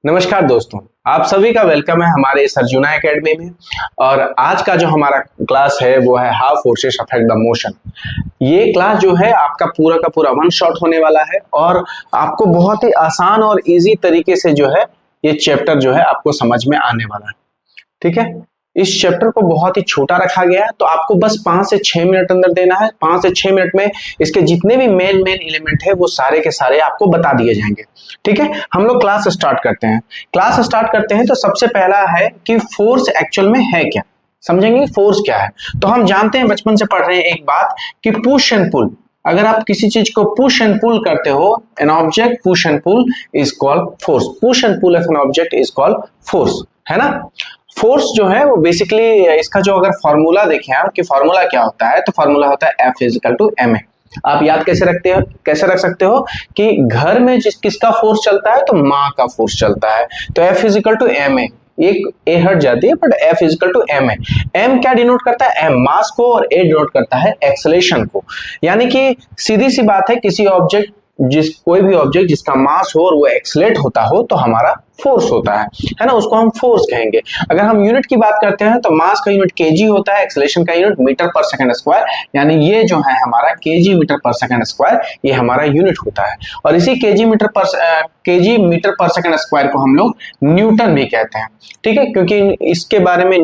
नमस्कार दोस्तों, आप सभी का वेलकम है हमारे इस अर्जुना एकेडमी में। और आज का जो हमारा क्लास है वो है how forces affect the motion. ये क्लास जो है आपका पूरा का पूरा वन शॉट होने वाला है और आपको बहुत ही आसान और इजी तरीके से जो है ये चैप्टर जो है आपको समझ में आने वाला है। ठीक है, इस चैप्टर को बहुत ही छोटा रखा गया है, तो आपको बस 5 से 6 मिनट अंदर देना है। 5 से 6 मिनट में इसके जितने भी मेन एलिमेंट है वो सारे के सारे आपको बता दिए जाएंगे। ठीक है, हम लोग क्लास स्टार्ट करते हैं। तो सबसे पहला है कि फोर्स एक्चुअल में है क्या, समझेंगे फोर्स क्या है। तो हम जानते हैं, बचपन से पढ़ रहे हैं एक बात कि पुश एंड पुल। अगर आप किसी चीज को पुश एंड पुल करते हो, an object push and pull is called force. Push and pull of an object is called force, है ना। फोर्स जो है वो बेसिकली इसका जो अगर फॉर्मूला देखें आप कि फॉर्मूला क्या होता है, तो फॉर्मूला होता है F is equal to ma। आप याद कैसे रख सकते हो कि घर में किसका फोर्स चलता है, तो माँ का फोर्स चलता है, तो F is equal to ma। एक ए हट जाती है but F is equal to ma। m क्या डिनोट करता है, m मास को, और a डिनोट करता है एक्सेलेरेशन को। यानी कि सीधी सी बात है, किसी ऑब्जेक्ट कोई भी ऑब्जेक्ट जिसका मास हो और वो एक्सलेट होता हो तो हमारा फोर्स होता है ना, उसको हम फोर्स कहेंगे। अगर हम यूनिट की बात करते हैं तो मास का यूनिट केजी होता है, एक्सेलेरेशन का यूनिट मीटर पर सेकंड स्क्वायर, यानी ये जो है हमारा केजी मीटर पर सेकंड स्क्वायर, ये हमारा यूनिट होता है। और इसी केजी मीटर पर सेकंड स्क्वायर को हम लोग न्यूटन भी कहते हैं। ठीक है, क्योंकि इसके बारे में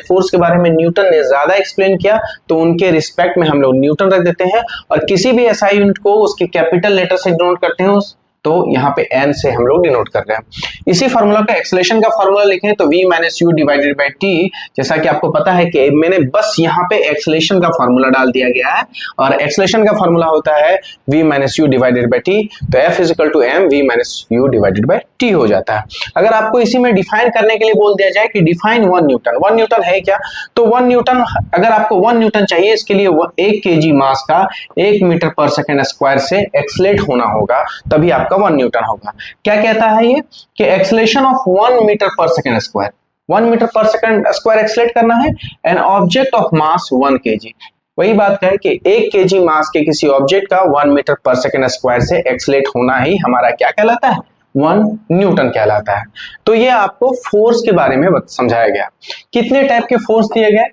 फोर्स के बारे में न्यूटन ने ज्यादा एक्सप्लेन किया, तो उनके रिस्पेक्ट में हम लोग न्यूटन रख देते हैं। और किसी भी ऐसा यूनिट को उसकी कैपिटल लेटर से डिनोट करते हैं, तो यहाँ पे n से हम लोग डिनोट कर रहे हैं। इसी फार्मूला का एक्सेलेरेशन का फार्मूला लिखें तो v minus u divided by T. जैसा कि आपको पता है कि मैंने बस यहाँ पे एक्सेलेरेशन का फार्मूला डाल दिया गया है, और एक्सेलेरेशन का फार्मूला होता है v minus u divided by t. तो f is equal to m v minus u divided by t हो जाता है। अगर आपको इसी में डिफाइन करने के लिए बोल दिया जाए कि डिफाइन 1 न्यूटन, 1 न्यूटन है क्या, तो 1 न्यूटन, अगर आपको 1 न्यूटन चाहिए, इसके लिए 1 केजी मास का 1 मीटर पर सेकेंड स्क्वायर से एक्सलेट होना होगा, तभी आपका 1 न्यूटन होगा। क्या कहता है ये कि एक्सेलेरेशन ऑफ 1 मीटर पर सेकेंड स्क्वायर, 1 मीटर पर सेकेंड स्क्वायर एक्सलेट करना है, an object of mass 1 KG. वही बात है कि 1 केजी मास के किसी ऑब्जेक्ट का 1 मीटर पर सेकेंड स्क्वायर से एक्सलेट होना ही हमारा क्या कहलाता है, 1 न्यूटन कहलाता है। तो ये आपको फोर्स के बारे में समझाया गया। कितने टाइप के फोर्स दिए गए,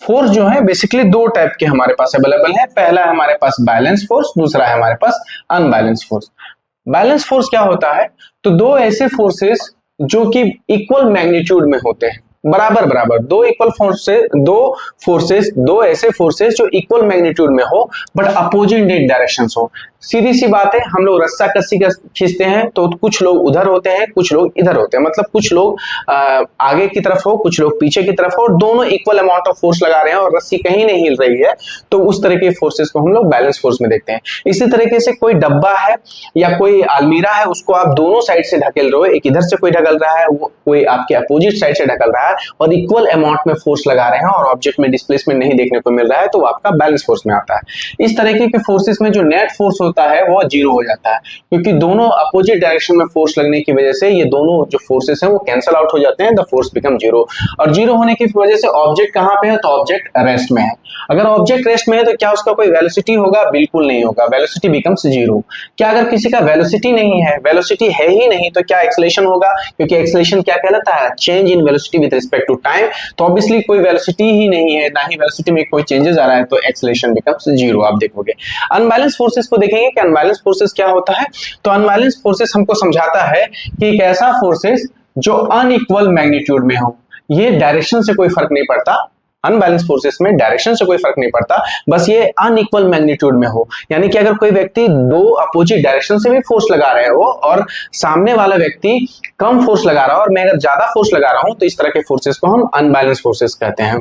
फोर्स जो है बेसिकली 2 टाइप के हमारे पास अवेलेबल है। पहला है हमारे पास बैलेंस फोर्स, दूसरा है हमारे पास अनबैलेंस फोर्स। बैलेंस फोर्स क्या होता है, तो 2 ऐसे फोर्सेस जो कि इक्वल मैग्नीट्यूड में होते हैं, बराबर बराबर, 2 ऐसे फोर्सेस जो इक्वल मैग्नीट्यूड में हो बट अपोजिट डायरेक्शन हो। सीधी सी बात है, हम लोग रस्सा कस्सी खींचते हैं तो कुछ लोग उधर होते हैं, कुछ लोग इधर होते हैं, मतलब कुछ लोग आगे की तरफ हो, कुछ लोग पीछे की तरफ हो, और दोनों इक्वल अमाउंट ऑफ फोर्स लगा रहे हैं और रस्सी कहीं नहीं हिल रही है, तो उस तरह के फोर्सेस को हम लोग बैलेंस फोर्स में देखते हैं। इसी तरीके से कोई डब्बा है या कोई अलमीरा है, उसको आप दोनों साइड से ढकेल रहे हो, एक इधर से कोई ढकल रहा है, वो कोई आपके अपोजिट साइड से ढकल रहा है, और इक्वल अमाउंट में फोर्स लगा रहे हैं और ऑब्जेक्ट में डिस्प्लेसमेंट नहीं देखने को मिल रहा है, तो वो आपका बैलेंस फोर्स में आता है। इस तरीके के फोर्सेस में जो नेट फोर्स होता है वो 0 हो जाता है, क्योंकि दोनों अपोजिट डायरेक्शन में फोर्स लगने की वजह से ये दोनों जो फोर्सेस हैं वो कैंसल आउट हो जाते हैं, द फोर्स बिकम 0। और 0 होने की वजह से ऑब्जेक्ट कहां पे है, तो ऑब्जेक्ट रेस्ट में है। अगर ऑब्जेक्ट रेस्ट में है तो क्या उसका कोई वेलोसिटी होगा, बिल्कुल नहीं होगा, वेलोसिटी बिकम्स 0। क्या अगर किसी का वेलोसिटी नहीं है, वेलोसिटी है ही नहीं, तो क्या एक्सेलेरेशन होगा, क्योंकि एक्सेलेरेशन क्या कहलाता है, change in velocity with respect to time. तो ऑब्वियसली कोई वेलोसिटी ही नहीं है, ना ही वेलोसिटी में कोई चेंजेस आ रहा है, तो एक्सेलेरेशन बिकम्स 0 आप देखोगे। अनबैलेंस फोर्सेस को देखेंगे कि अनबैलेंस फोर्सेस क्या होता है, तो अनबैलेंस फोर्सेस हमको समझाता है कि एक ऐसा फोर्सेस जो अनइक्वल मैग्नीट्यूड में हो, ये डायरेक्शन से कोई फर्क नहीं पड़ता, अनबैलेंस फोर्सेस में डायरेक्शन से कोई फर्क नहीं पड़ता, बस ये अनइक्वल मैग्नीट्यूड में हो। यानी कि अगर कोई व्यक्ति 2 अपोजिट डायरेक्शन से भी फोर्स लगा रहे हो और सामने वाला व्यक्ति कम फोर्स लगा रहा हो और मैं अगर ज्यादा फोर्स लगा रहा हूं, तो इस तरह के फोर्सेस को हम अनबैलेंस फोर्सेस कहते हैं।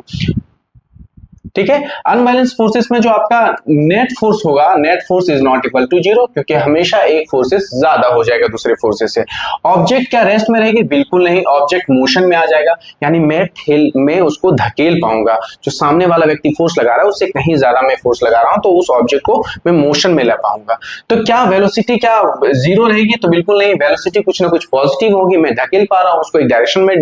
ठीक है, अनबैलेंस फोर्सेस में जो आपका नेट फोर्स होगा, net force is not equal to 0, क्योंकि हमेशा एक फोर्सेस ज्यादा हो जाएगा दूसरे फोर्सेस से। ऑब्जेक्ट क्या रेस्ट में रहेगी, बिल्कुल नहीं, ऑब्जेक्ट मोशन में आ जाएगा, यानी मैं उसको धकेल पाऊंगा। जो सामने वाला व्यक्ति फोर्स लगा रहा है उससे कहीं ज्यादा मैं फोर्स लगा रहा हूं, तो उस ऑब्जेक्ट को मैं मोशन में ला पाऊंगा। तो क्या वेलोसिटी क्या 0 रहेगी, तो बिल्कुल नहीं, वेलोसिटी कुछ ना कुछ पॉजिटिव होगी, मैं धकेल पा रहा हूं उसको, एक डायरेक्शन में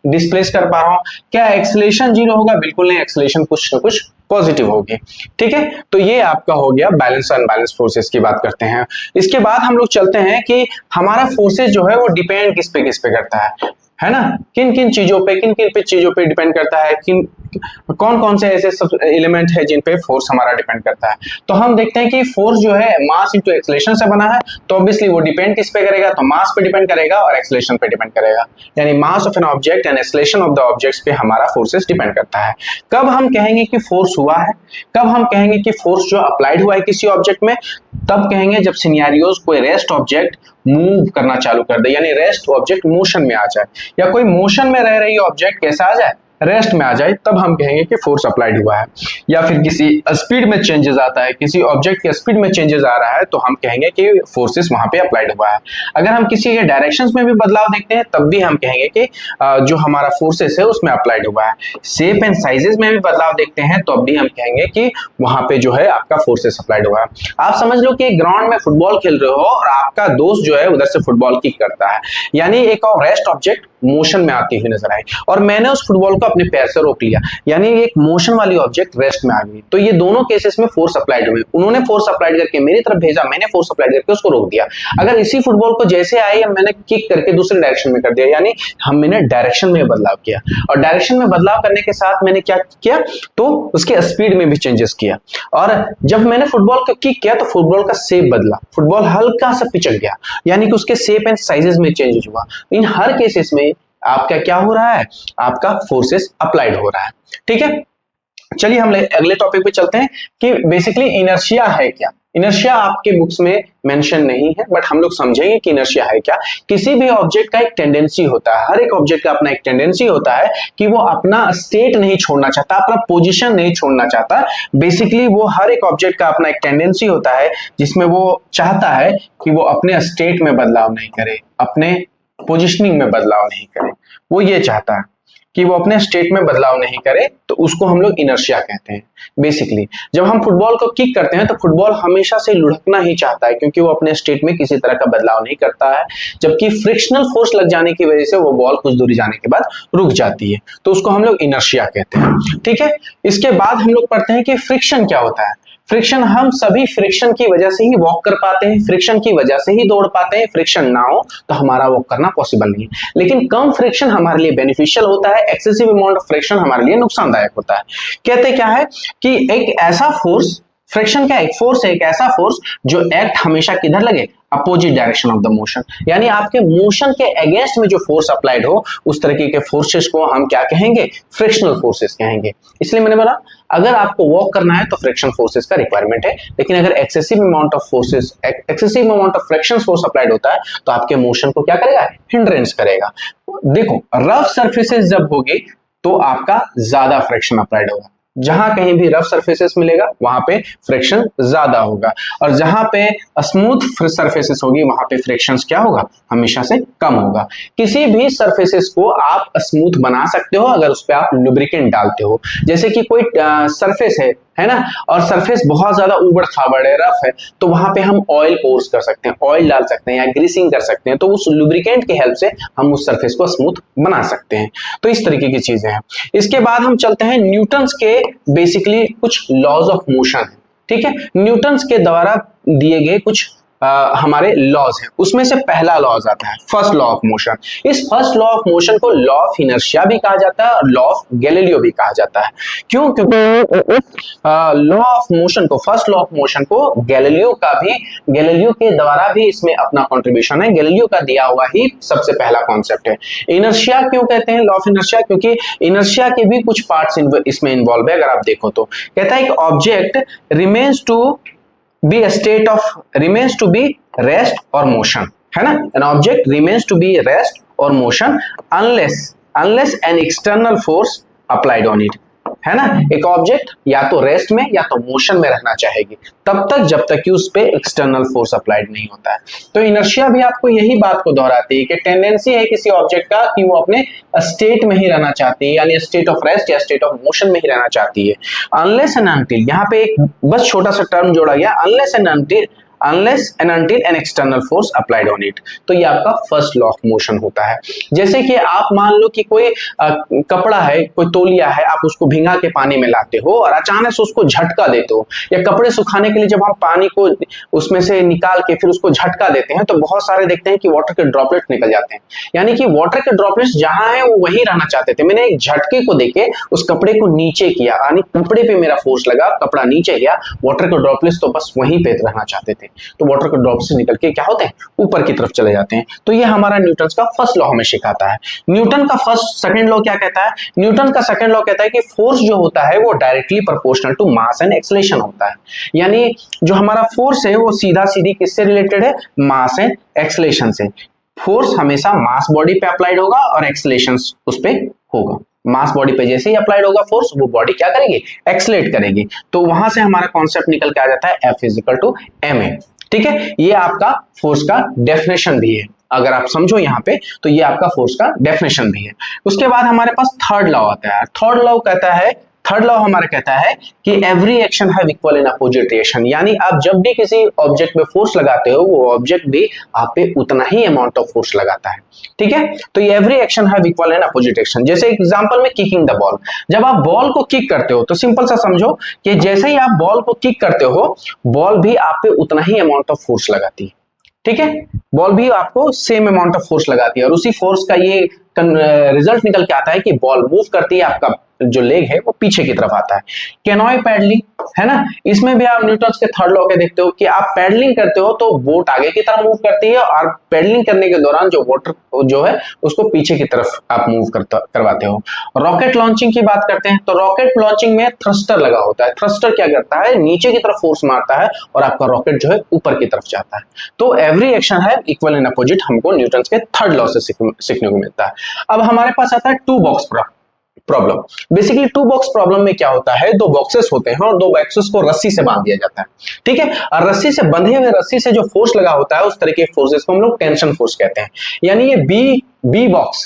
डिस्प्लेस कर पा रहा हूं। क्या एक्सेलेरेशन 0 होगा, बिल्कुल नहीं, एक्सेलेरेशन कुछ ना कुछ पॉजिटिव होगी। ठीक है, तो ये आपका हो गया बैलेंस और अनबैलेंस फोर्सेस की बात करते हैं। इसके बाद हम लोग चलते हैं कि हमारा फोर्सेस जो है वो डिपेंड किस पे करता है ना, किन किन चीजों पे चीजों पे डिपेंड करता है, किन कौन कौन से ऐसे सब एलिमेंट है जिन पे फोर्स हमारा डिपेंड करता है। तो हम देखते हैं कि फोर्स जो है मास इनटू एक्सेलरेशन से बना है, तो ऑब्वियसली वो डिपेंड किस पे करेगा, तो मास पे डिपेंड करेगा और एक्सेलरेशन पे डिपेंड करेगा, यानी mass of an object and acceleration of the objects पे हमारा फोर्सेस डिपेंड करता है। कब हम कहेंगे कि फोर्स हुआ है, कब हम कहेंगे कि फोर्स जो अप्लाइड हुआ है किसी ऑब्जेक्ट में, तब कहेंगे जब सिनेरियोज कोई रेस्ट ऑब्जेक्ट मूव करना चालू कर दे, यानी रेस्ट ऑब्जेक्ट मोशन में आ जाए, या कोई मोशन में रह रही ऑब्जेक्ट कैसा आ जाए, रेस्ट में आ जाए, तब हम कहेंगे कि फोर्स अप्लाइड हुआ है। या फिर किसी स्पीड में चेंजेस आता है, किसी ऑब्जेक्ट के स्पीड में चेंजेस आ रहा है, तो हम कहेंगे कि फोर्सेस वहां पे अप्लाइड हुआ है। अगर हम किसी के डायरेक्शंस में भी बदलाव देखते हैं तब भी हम कहेंगे कि जो हमारा फोर्सेस है उसमें अप्लाइड हुआ है। शेप एंड साइजेस में भी बदलाव देखते हैं तो अब भी हम कहेंगे कि वहां पे जो है आपका फोर्सेस अप्लाइड हुआ है। आप समझ लो कि ग्राउंड में फुटबॉल खेल रहे हो और आपका दोस्त जो है उधर से फुटबॉल किक करता है, यानी एक और रेस्ट ऑब्जेक्ट मोशन में आती हुई नजर आई और मैंने उस फुटबॉल को अपने पैर से रोक लिया, यानी एक मोशन वाली ऑब्जेक्ट रेस्ट में आ गई। तो ये दोनों केसेस में फोर्स अप्लाइड हुए, उन्होंने फोर्स अप्लाइड करके मेरी तरफ भेजा, मैंने फोर्स अप्लाइड करके उसको रोक दिया। अगर इसी फुटबॉल को जैसे आई मैंने किक करके दूसरे डायरेक्शन में कर दिया, यानी मैंने डायरेक्शन में बदलाव किया, और डायरेक्शन में बदलाव करने के साथ मैंने क्या किया, तो उसके स्पीड में भी चेंजेस किया, और जब मैंने फुटबॉल को किक किया तो फुटबॉल का शेप बदला, फुटबॉल हल्का सा पिचक गया, यानी कि उसके शेप एंड साइजेस में चेंजेस हुआ। इन हर केसेस में आपका क्या हो रहा है, आपका फोर्सेस अप्लाइड हो रहा है। ठीक है, चलिए हम अगले टॉपिक पे चलते हैं कि बेसिकली इनर्शिया है क्या। इनर्शिया आपके बुक्स में मेंशन नहीं है, बट हम लोग समझेंगे कि इनर्शिया है क्या। किसी भी ऑब्जेक्ट का एक टेंडेंसी होता है, हर एक ऑब्जेक्ट का अपना एक टेंडेंसी होता है कि वो अपना स्टेट नहीं छोड़ना चाहता, अपना पोजीशन नहीं छोड़ना चाहता। बेसिकली वो हर एक ऑब्जेक्ट का अपना एक टेंडेंसी होता है जिसमें वो चाहता है कि वो अपने स्टेट में बदलाव नहीं करे, अपने पोजिशनिंग में बदलाव नहीं करे, वो ये चाहता है कि वो अपने स्टेट में बदलाव नहीं करे, तो उसको हम लोग इनर्शिया कहते हैं। बेसिकली जब हम फुटबॉल को किक करते हैं तो फुटबॉल हमेशा से लुढ़कना ही चाहता है, क्योंकि वो अपने स्टेट में किसी तरह का बदलाव नहीं करता है, जबकि फ्रिक्शनल फोर्स लग जाने की वजह से वो बॉल कुछ दूरी जाने के बाद रुक जाती है, तो उसको हम लोग इनर्शिया कहते हैं। ठीक है, इसके बाद हम लोग पढ़ते हैं कि फ्रिक्शन क्या होता है। फ्रिक्शन, हम सभी फ्रिक्शन की वजह से ही वॉक कर पाते हैं, फ्रिक्शन की वजह से ही दौड़ पाते हैं। फ्रिक्शन ना हो तो हमारा वॉक करना पॉसिबल नहीं है, लेकिन कम फ्रिक्शन हमारे लिए बेनिफिशियल होता है, एक्सेसिव अमाउंट ऑफ फ्रिक्शन हमारे लिए नुकसानदायक होता है। कहते क्या है कि एक ऐसा फोर्स, फ्रिक्शन का एक फोर्स है, एक ऐसा फोर्स जो एक्ट हमेशा किधर लगे, opposite direction of the motion, यानी आपके मोशन के अगेंस्ट में जो फोर्स अप्लाइड हो उस तरीके के फोर्सेस को हम क्या कहेंगे, फ्रिक्शनल फोर्सेस कहेंगे। इसलिए मैंने बोला अगर आपको वॉक करना है तो फ्रिक्शन फोर्सेस का रिक्वायरमेंट है, लेकिन अगर excessive amount of forces, excessive amount of friction force applied होता है तो आपके मोशन को क्या करेगा, हिंड्रेंस करेगा। देखो रफ सरफेसेस जब होगी तो आपका ज्यादा फ्रिक्शन अप्लाइड होगा, जहां कहीं भी रफ सरफेसेस मिलेगा वहां पे फ्रिक्शन ज्यादा होगा, और जहां पे स्मूथ सरफेसेस होगी वहां पे फ्रिक्शन क्या होगा, हमेशा से कम होगा। किसी भी सरफेसेस को आप स्मूथ बना सकते हो अगर उस पर आप लुब्रिकेंट डालते हो। जैसे कि कोई सरफेस है ना, और सरफेस बहुत ज्यादा उबड़ खाबड़ है, रफ है, तो वहां पे हम ऑयल पोर्स कर सकते हैं, ऑयल डाल सकते हैं या ग्रीसिंग कर सकते हैं, तो उस लुब्रिकेंट की हेल्प से हम उस सरफेस को स्मूथ बना सकते हैं। तो इस तरीके की चीजें हैं। इसके बाद हम चलते हैं न्यूटन्स के बेसिकली कुछ लॉज ऑफ मोशन है। ठीक है, न्यूटन्स के द्वारा दिए गए कुछ हमारे लॉज हैं, उसमें से पहला लॉज आता है फर्स्ट लॉ ऑफ मोशन। इस फर्स्ट लॉ ऑफ मोशन को लॉ ऑफ इनर्शिया भी कहा जाता है और लॉ ऑफ गैलीलियो भी कहा जाता है। क्यों? क्योंकि लॉ ऑफ मोशन को, फर्स्ट लॉ ऑफ मोशन को गैलीलियो के द्वारा भी इसमें अपना कंट्रीब्यूशन है, गैलीलियो का दिया हुआ ही सबसे पहला कॉन्सेप्ट है। इनर्शिया क्यों कहते हैं लॉ ऑफ इनर्शिया? क्योंकि इनर्शिया के भी कुछ पार्ट्स इसमें इन्वॉल्व है। अगर आप देखो तो कहता है एक object remains to be rest or motion, है ना, an object remains to be rest or motion unless an external force applied on it, है ना। एक ऑब्जेक्ट या तो रेस्ट में या तो मोशन में रहना चाहेगी तब तक जब तक कि उस पे एक्सटर्नल फोर्स अप्लाइड नहीं होता है। तो इनर्शिया भी आपको यही बात को दोहराती है कि टेंडेंसी है किसी ऑब्जेक्ट का कि वो अपने स्टेट में ही रहना चाहती है, यानी स्टेट ऑफ रेस्ट या स्टेट ऑफ मोशन में ही रहना चाहती है। अनलेस एंड अनटिल, यहाँ पे एक बस छोटा सा टर्म जोड़ा गया, unless and unless and until an external force applied on it. तो ये आपका फर्स्ट लॉ ऑफ मोशन होता है। जैसे कि आप मान लो कि कोई कपड़ा है, कोई तौलिया है, आप उसको भिंगा के पानी में लाते हो और अचानक से उसको झटका देते हो, या कपड़े सुखाने के लिए जब हम पानी को उसमें से निकाल के फिर उसको झटका देते हैं तो बहुत सारे देखते हैं कि वाटर के ड्रॉपलेट निकल जाते हैं। यानी कि वाटर के ड्रॉपलेट्स जहां है वो वहीं रहना चाहते थे। मैंने एक झटके को देके उस कपड़े को नीचे किया, यानी कपड़े पे मेरा फोर्स लगा, कपड़ा नीचे गया, वाटर के ड्रॉपलेट्स तो बस वहीं पे रहना चाहते थे, तो वाटर के ड्रॉपलेट्स निकल के क्या होते हैं, ऊपर की तरफ चले जाते हैं। तो ये हमारा न्यूटन का फर्स्ट लॉ हमें सिखाता है। न्यूटन का सेकंड लॉ क्या कहता है? न्यूटन का सेकंड लॉ कहता है कि फोर्स जो होता है वो directly proportional to mass and acceleration होता है। यानी जो हमारा फोर्स है वो सीधा सीधी किससे रिलेटेड है? मास एंड एक्सेलरेशन से। फोर्स हमेशा मास बॉडी पे अप्लाइड होगा और एक्सेलरेशन उस पे होगा। मास बॉडी पे जैसे ही अप्लाइड होगा फोर्स, वो बॉडी क्या करेगी? एक्सेलरेट करेगी। तो वहां से हमारा कॉन्सेप्ट निकल के आ जाता है F is equal to ma। ठीक है, ये आपका फोर्स का डेफिनेशन भी है। अगर आप समझो यहाँ पे तो ये आपका फोर्स का डेफिनेशन भी है। उसके बाद हमारे पास थर्ड लॉ आता है। थर्ड लॉ हमारा कहता है कि every action have equal in opposite reaction. यानी आप जब भी किसी ऑब्जेक्ट पे फोर्स लगाते हो वो ऑब्जेक्ट भी आप पे उतना ही अमाउंट ऑफ फोर्स लगाता है। ठीक है, तो ये every action have equal in opposite action. जैसे एग्जांपल में किकिंग द बॉल, जब आप बॉल को किक करते हो तो सिंपल सा समझो कि जैसे ही आप बॉल को किक करते हो बॉल भी आप पे उतना ही अमाउंट ऑफ फोर्स लगाती है। ठीक है, बॉल भी आपको सेम अमाउंट ऑफ फोर्स लगाती है और उसी फोर्स का ये रिजल्ट निकल के आता है कि बॉल मूव करती है, आपका जो लेग है वो पीछे की तरफ आता है। कैनोई पैडलिंग है ना, इसमें भी आप न्यूटन के थर्ड लॉ के देखते हो कि आप पैडलिंग करते हो तो बोट आगे की तरफ मूव करती है और पैडलिंग करने के दौरान जो वाटर जो है उसको पीछे की तरफ आप मूव करवाते हो। रॉकेट लॉन्चिंग की बात करते हैं तो रॉकेट लॉन्चिंग में थ्रस्टर लगा होता है। थ्रस्टर क्या करता है? नीचे की तरफ फोर्स मारता है और आपका रॉकेट जो है ऊपर की तरफ जाता है। तो एवरी एक्शन है इक्वल इन अपोजिट, हमको न्यूटन के थर्ड लॉ से सीखने को मिलता है। अब हमारे पास आता है two box problem. Basically two box problem में क्या होता है, दो बॉक्सेस होते हैं और दो बॉक्सेस को रस्सी से बांध दिया जाता है। ठीक है, और रस्सी से बंधे हुए रस्सी से जो फोर्स लगा होता है उस तरह के फोर्सेस को हम लोग टेंशन फोर्स कहते हैं। यानी ये बी बॉक्स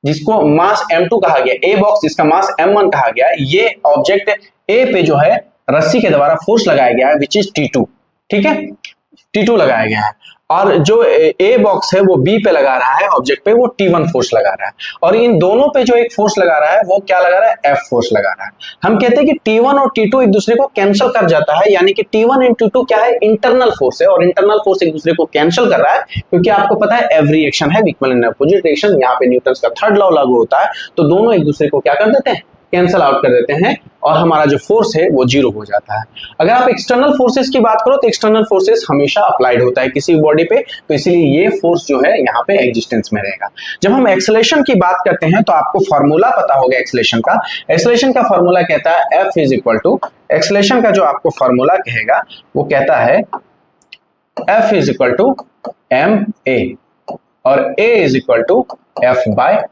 जिसको मास m2 कहा गया, ए बॉक्स जिसका मास m1 कहा गया, ये ऑब्जेक्ट ए पे जो है रस्सी के द्वारा फोर्स लगाया गया है विच इज T2। ठीक है, T2 लगाया गया है और जो ए बॉक्स है वो बी पे लगा रहा है ऑब्जेक्ट पे, वो T1 फोर्स लगा रहा है और इन दोनों पे जो एक फोर्स लगा रहा है वो क्या लगा रहा है? F फोर्स लगा रहा है। हम कहते हैं कि T1 और T2 एक दूसरे को कैंसिल कर जाता है, यानी कि T1 और T2 क्या है? इंटरनल फोर्स है और इंटरनल फोर्स एक दूसरे को कैंसिल कर रहा है, क्योंकि आपको पता है एवरी एक्शन है इक्वल इन अपोजिट रिएक्शन। यहाँ पे न्यूटन का थर्ड लॉ लागू होता है, तो दोनों एक दूसरे को क्या कर देते हैं? कैंसल आउट कर देते हैं और हमारा जो फोर्स है वो जीरो हो जाता है। अगर आप एक्सटर्नल फोर्सेस की बात करो तो एक्सटर्नल फोर्सेस हमेशा अप्लाइड होता है किसी बॉडी पे, तो इसीलिए ये फोर्स जो है यहाँ पे एग्जिस्टेंस में रहेगा। जब हम एक्सेलरेशन की बात करते हैं तो आपको फॉर्मूला पता होगा एक्सेलरेशन का। एक्सेलरेशन का फॉर्मूला कहता है F is equal to, acceleration का जो आपको फॉर्मूला कहेगा वो कहता है F is equal to ma और A is equal to F by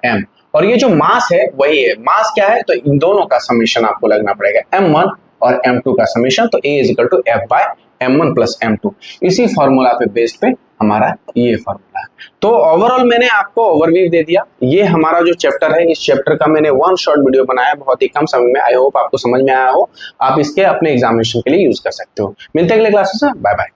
m। और ये जो मास है वही है। मास क्या है? तो इन दोनों का समीशन आपको लगना पड़ेगा, m1 और m2 का समीशन। तो A is equal to F by m1 plus m2। इसी फॉर्मूला पे बेस्ड पे हमारा ये फॉर्मूला है। तो ओवरऑल मैंने आपको ओवरव्यू दे दिया। ये हमारा जो चैप्टर है, इस चैप्टर का मैंने वन शॉर्ट वीडियो बनाया, बहुत ही कम समय में। आई होप आपको समझ में आया हो, आप इसके अपने एग्जामिनेशन के लिए यूज कर सकते हो। मिलते हैं अगले क्लासेस में, बाय बाय।